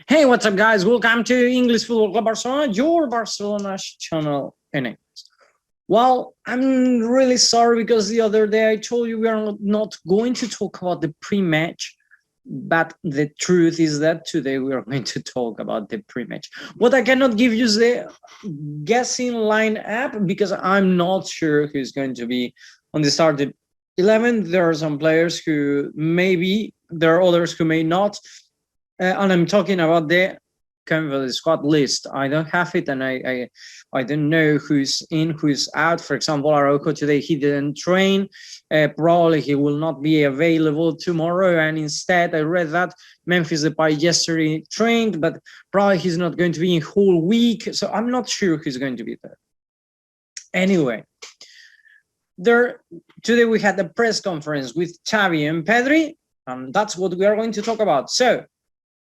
Hey, what's up, guys? Welcome to English Football Club Barcelona, your Barcelona channel in English. Well, I'm really sorry because the other day I told you we are not going to talk about the pre-match, but the truth is that today we are going to talk about the pre-match. What I cannot give you is the guessing lineup because I'm not sure who's going to be on the starting 11. There are some players who maybe, there are others who may not. And I'm talking about the squad list. I don't have it, and I don't know who's in, who's out. For example, Araujo today, he didn't train. Probably he will not be available tomorrow. And instead, I read that Memphis Depay yesterday trained, but probably he's not going to be in whole week. So I'm not sure who's going to be there. Anyway, today we had a press conference with Xavi and Pedri, and that's what we are going to talk about. So,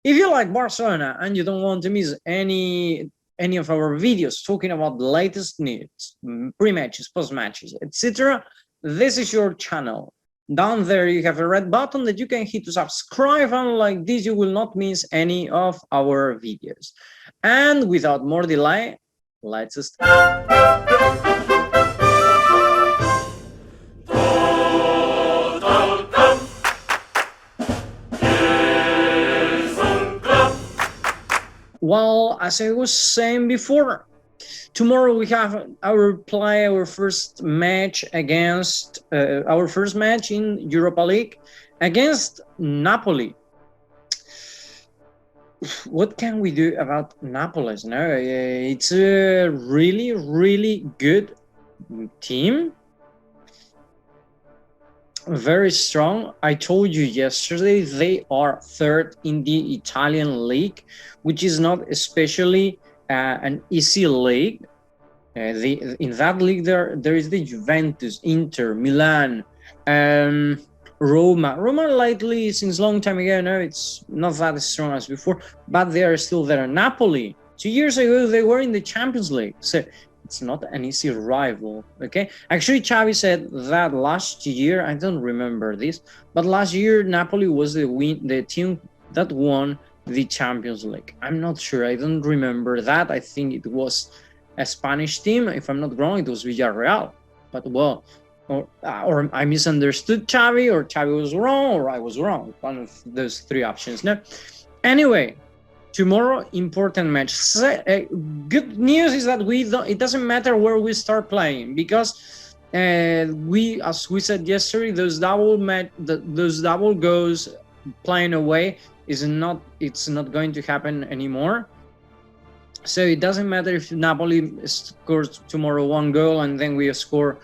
if you like Barcelona and you don't want to miss any of our videos talking about the latest news, pre-matches, post-matches, etc., this is your channel. Down there you have a red button that you can hit to subscribe, and like this you will not miss any of our videos. And without more delay, let's start. Well, as I was saying before, tomorrow we have our first match against our first match in Europa League against Napoli. What can we do about Napoli? No, it's a really good team. Very strong. I told you yesterday they are third in the Italian league, which is not especially an easy league. In that league there is the Juventus, Inter, Milan, Roma. Roma lately, since long time ago, no, it's not that strong as before, but they are still there. Napoli, 2 years ago they were in the Champions League, so it's not an easy rival. Okay, actually Xavi said that last year, I don't remember this, but last year Napoli was the team that won the Champions League. I'm not sure, I don't remember that. I think it was a Spanish team, if I'm not wrong. It was Villarreal, but well, or I misunderstood Xavi, or Xavi was wrong, or I was wrong. One of those three options. No, anyway, tomorrow, important match. Good news is that it doesn't matter where we start playing, because as we said yesterday, those double goals playing away it's not going to happen anymore. So it doesn't matter if Napoli scores tomorrow 1 goal and then we score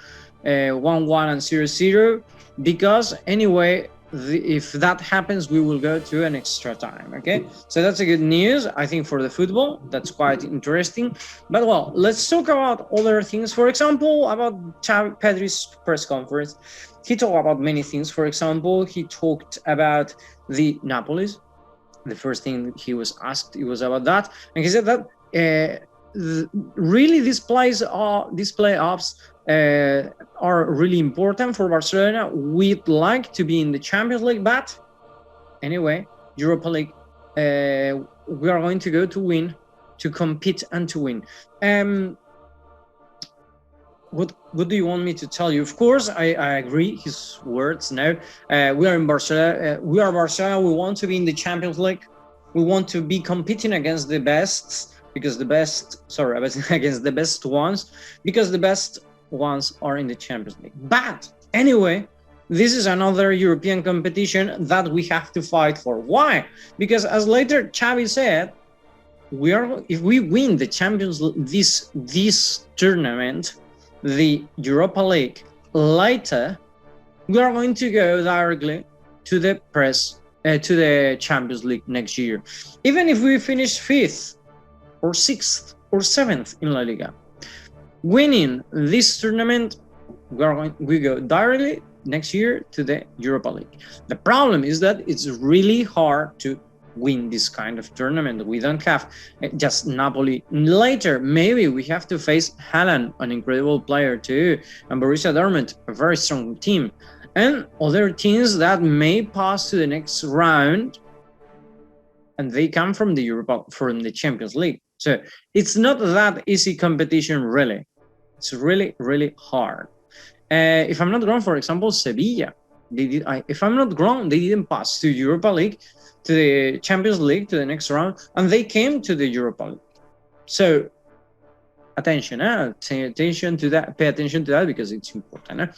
1-1 and 0-0, because anyway, if that happens, we will go to an extra time. Okay, so that's a good news, I think, for the football. That's quite interesting. But well, let's talk about other things. For example, about Pedri's press conference. He talked about many things. For example, he talked about the Napolis. The first thing he was asked, it was about that, and he said that really these playoffs are really important for Barcelona. We'd like to be in the Champions League, but anyway, Europa League, we are going to go to win, to compete and to win. What do you want me to tell you? Of course, I agree his words. Now we are in Barcelona. We are Barcelona. We want to be in the Champions League. We want to be competing against the best, against the best ones, because the best ones are in the Champions League. But anyway, this is another European competition that we have to fight for. Why? Because as later Xavi said, if we win the Champions League, this tournament, the Europa League, later we are going to go directly to the Champions League next year. Even if we finish 5th or 6th or 7th in La Liga, winning this tournament, we go directly next year to the Europa League. The problem is that it's really hard to win this kind of tournament. We don't have just Napoli. Later, maybe we have to face Haaland, an incredible player too, and Borussia Dortmund, a very strong team, and other teams that may pass to the next round and they come from the Champions League. So it's not that easy competition, really. It's really, really hard. If I'm not wrong, for example, Sevilla, if I'm not wrong, they didn't pass to Europa League, to the Champions League, to the next round, and they came to the Europa League. So attention, pay attention to that, because it's important.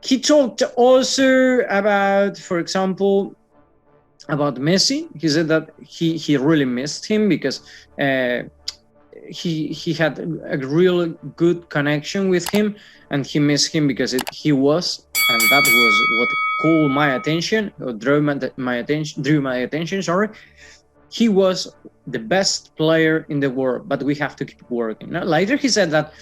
He talked also about, for example, about Messi. He said that he really missed him because he had a real good connection with him, and he missed him because he was, and that was what caught my attention, or drew my attention. Sorry, he was the best player in the world, but we have to keep working. Now, later he said that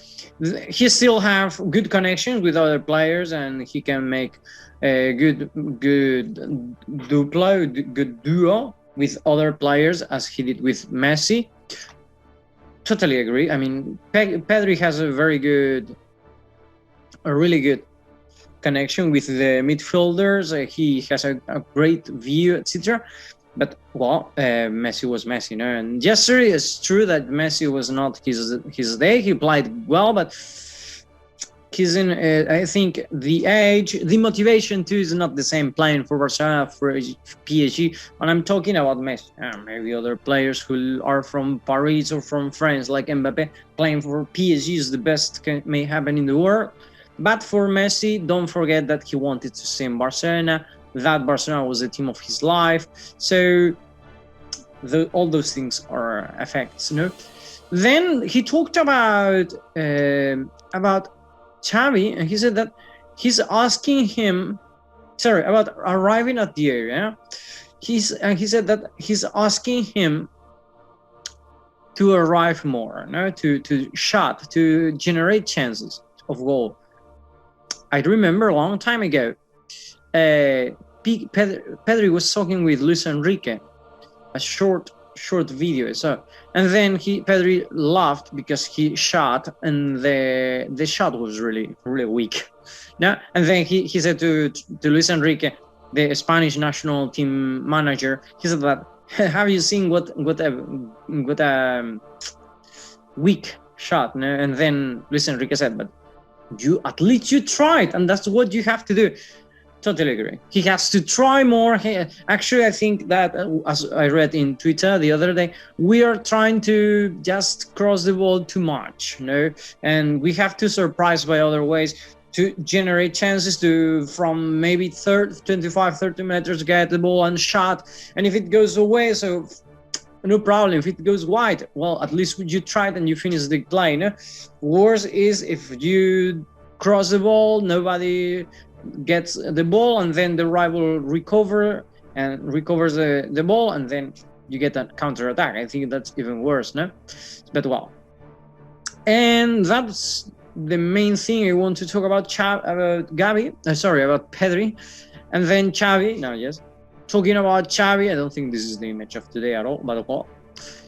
he still have good connections with other players, and he can make a good duo with other players, as he did with Messi. Totally agree. I mean, Pedri has a really good connection with the midfielders. He has a great view, etc. But well, Messi was Messi, and yesterday it's true that Messi was not his day. He played well, but he's in. I think the age, the motivation too, is not the same playing for Barcelona, for PSG. And I'm talking about Messi. Maybe other players who are from Paris or from France, like Mbappe, playing for PSG is the best may happen in the world. But for Messi, don't forget that he wanted to stay in Barcelona. That Barcelona was the team of his life. So all those things are effects, Then he talked about Xavi, and he said that he's asking him, about arriving at the area. He said that he's asking him to arrive more, to shot, to generate chances of goal. I remember a long time ago, Pedri was talking with Luis Enrique, a short video. So, and then Pedri laughed because he shot, and the shot was really, really weak. And then he said to Luis Enrique, the Spanish national team manager, he said that, have you seen what a weak shot? And then Luis Enrique said, but at least you tried, and that's what you have to do. Totally agree. He has to try more. Actually, I think that, as I read in Twitter the other day, we are trying to just cross the ball too much, and we have to surprise by other ways to generate chances from maybe 25-30 meters, get the ball and shot. And if it goes away, so no problem. If it goes wide, well, at least you tried and you finish the play. Worse is if you cross the ball, nobody gets the ball, and then the rival recovers the ball, and then you get a counter attack. I think that's even worse, But well, and that's the main thing I want to talk about. About Pedri, and then Xavi. Now, yes, talking about Xavi, I don't think this is the image of today at all, but well,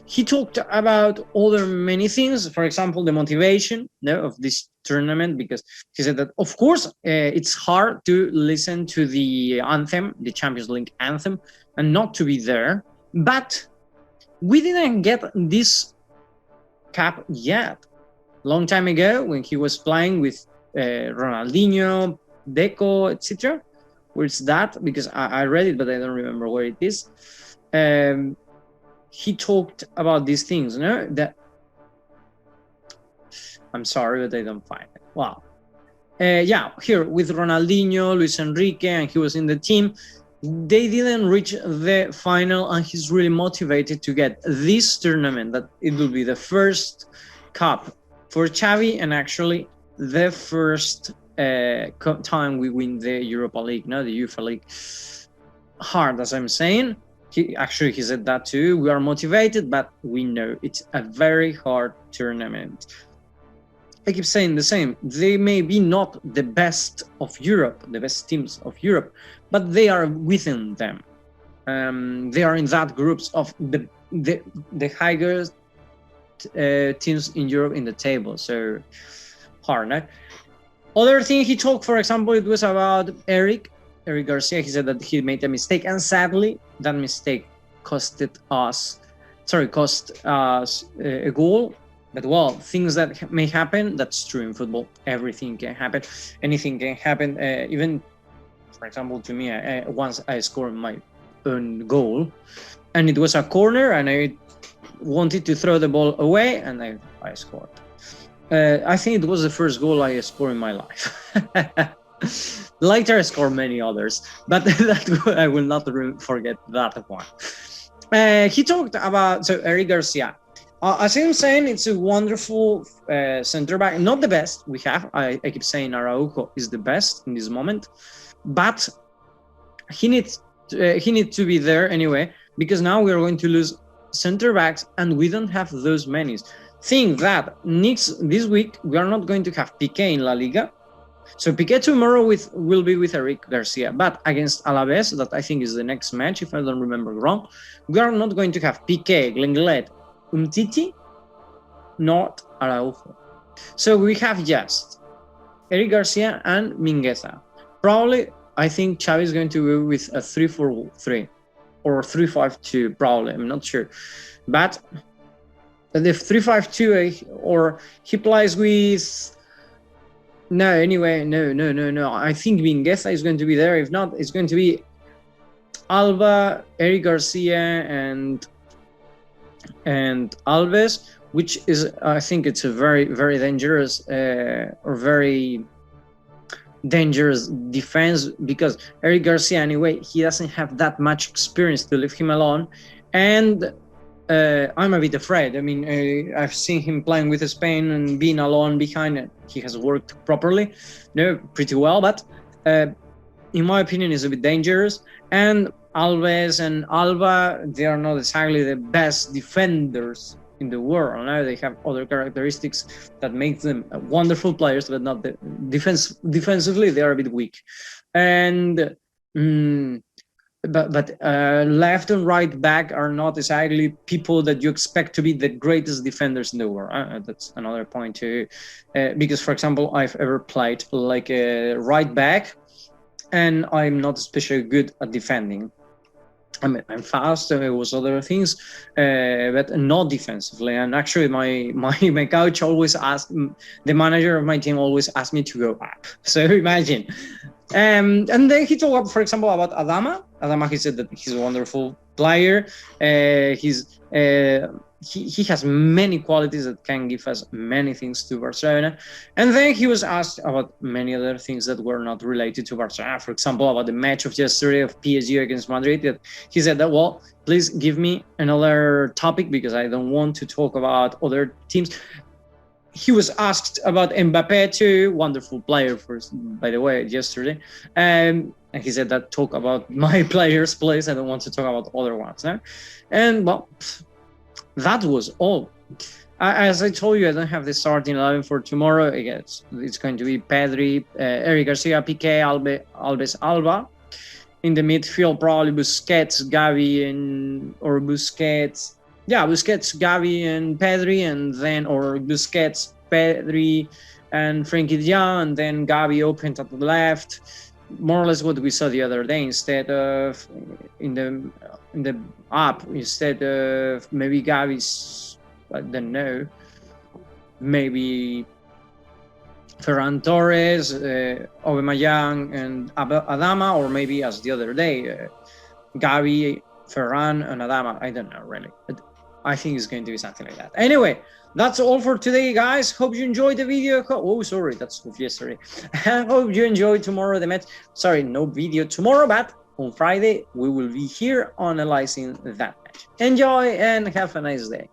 he talked about other many things. For example, the motivation of this tournament, because he said that, of course, it's hard to listen to the anthem, the Champions League anthem, and not to be there. But we didn't get this cup yet. Long time ago, when he was playing with Ronaldinho, Deco, etc. Where's that? Because I read it, but I don't remember where it is. He talked about these things, that I'm sorry, but I don't find it. Wow. Here with Ronaldinho, Luis Enrique, and he was in the team. They didn't reach the final, and he's really motivated to get this tournament, that it will be the first cup for Xavi, and actually the first time we win the Europa League, the UEFA League. Hard, as I'm saying. He said that too. We are motivated, but we know it's a very hard tournament. I keep saying the same. They may be not the best of Europe, the best teams of Europe, but they are within them. They are in that groups of the highest teams in Europe in the table. So hard, Other thing he talked, for example, it was about Eric Garcia. He said that he made a mistake, and sadly, that mistake cost us a goal. But well, things that may happen, that's true in football. Everything can happen. Anything can happen. Even, for example, to me, once I scored my own goal, and it was a corner, and I wanted to throw the ball away, and I scored. I think it was the first goal I scored in my life. Later, I scored many others, but I will not forget that one. He talked about Eric Garcia. As I'm saying, it's a wonderful center back. Not the best we have. I keep saying Araujo is the best in this moment, but he needs to be there anyway, because now we are going to lose center backs, and we don't have those many. Think that this week we are not going to have Piqué in La Liga. So Piqué tomorrow will be with Eric Garcia, but against Alaves, that I think is the next match, if I don't remember wrong, we are not going to have Piqué, Lenglet, Umtiti, not Araujo. So we have just Eric Garcia and Mingueza. Probably, I think Xavi is going to go with a 3-4-3 or 3-5-2, probably, I'm not sure. But the 3-5-2, or he plays with... No. I think Mingueza is going to be there. If not, it's going to be Alba, Eric Garcia, and Alves, which is, I think it's a very, very dangerous very dangerous defense, because Eric Garcia, anyway, he doesn't have that much experience to leave him alone, and I'm a bit afraid. I mean, I've seen him playing with Spain and being alone behind it. He has worked properly, pretty well, but in my opinion, is a bit dangerous. And Alves and Alba, they are not exactly the best defenders in the world. Now they have other characteristics that make them wonderful players, but not the defensively, they are a bit weak. And but left and right back are not exactly people that you expect to be the greatest defenders in the world. That's another point too, because for example, I've ever played like a right back, and I'm not especially good at defending. I mean, I'm fast, it was other things, but not defensively. And actually, my coach always asked, the manager of my team always asked me to go up. So imagine. And then he talked, for example, about Adama. He said that he's a wonderful player. He has many qualities that can give us many things to Barcelona. And then he was asked about many other things that were not related to Barcelona. For example, about the match of yesterday of PSG against Madrid. That he said that, well, please give me another topic because I don't want to talk about other teams. He was asked about Mbappé too, wonderful player, by the way, yesterday. And he said that talk about my players, please. I don't want to talk about other ones. No? And well, that was all. As I told you, I don't have the starting 11 for tomorrow. I guess it's going to be Pedri, Eric Garcia, Piqué, Alves, Alba. In the midfield, probably Busquets, Gavi, Busquets, Gavi, and Pedri, and then Busquets, Pedri, and Frenkie de Jong, and then Gavi opened at the left. More or less what we saw the other day. Instead of instead of maybe Gavi's, I don't know, maybe Ferran Torres, Aubameyang, and Adama, or maybe as the other day, Gavi, Ferran, and Adama. I don't know really, but I think it's going to be something like that. Anyway, that's all for today, guys. Hope you enjoyed the video. Oh, sorry, that's of yesterday. Hope you enjoyed tomorrow the match. Sorry, no video tomorrow, but on Friday we will be here analyzing that match. Enjoy and have a nice day.